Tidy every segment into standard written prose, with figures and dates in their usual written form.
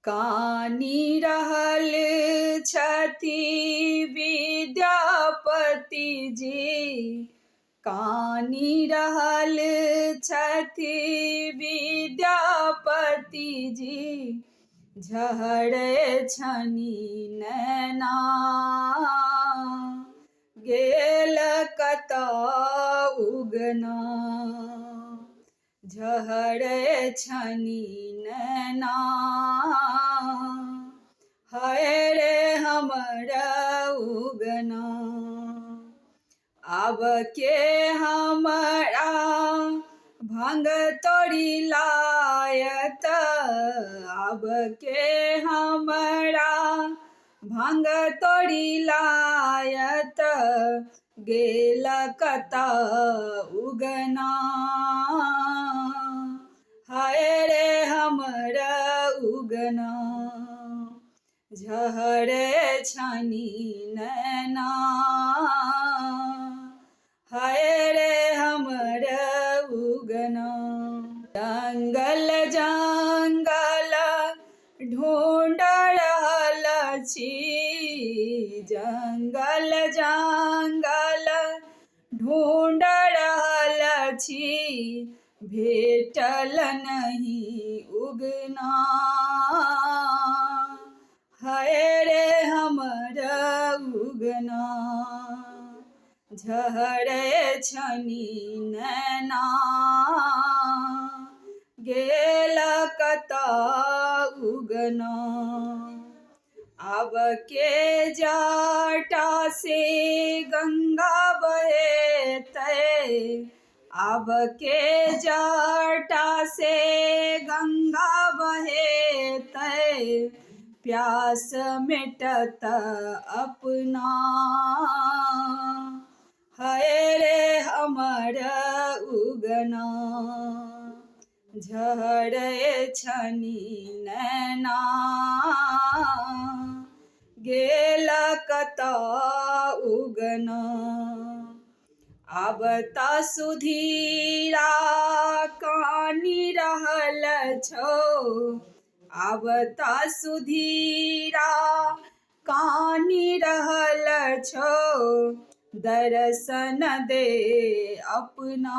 कानी रहल छथि विद्यापति जी, कानी रहल छथि विद्यापति जी, झहरे छनि नैना, गेल कतऽ उगना। झहरे छनि नैना, हाय रे हमर उगना। आब के हमरा भांग तोड़ी लायत, आब के हमरा भांग तोड़ी लायत, गेल कतऽ उगना। हाय रे हमर उगना, झहरे छनि नैना, हाय रे हमर उगना। जंगल जंगल ढूंढ रहल छी, जंगल जंगल ढूंढ रहल छी, भेटल नहीं उगना। हाय रे हमर उगना, झहरे छनि नैना, गेल कतऽ उगना। आब के जटा से गंगा बहेतै, आब के जटा से गंगा बहेतै, प्यास मिटत अपना। हाय रे हमर उगना, झहरे छनि नैना, गेल कतऽ उगना। आब तऽ सुधीरा कानी रहल छौ, आब तऽ सुधीरा कानी रहल छौ, दर्शन दे अपना।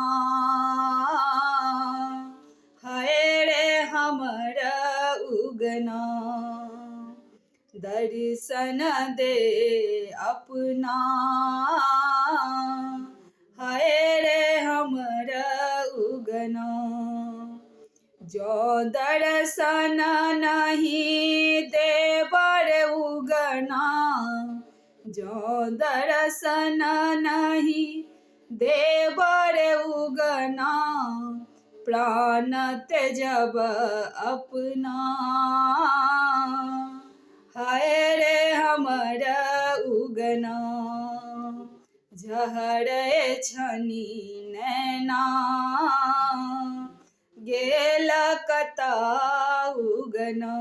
हाय रे हमर उगना, दर्शन दे अपना। हाय रे हमर उगना, जो दर्शन नहीं देबर उगना, जो दर्शन नहीं देबर उगना, प्राण त्यजब अपना। हाय रे हमर उगना, झहरे छनि नैना, गेल कतऽ उगना।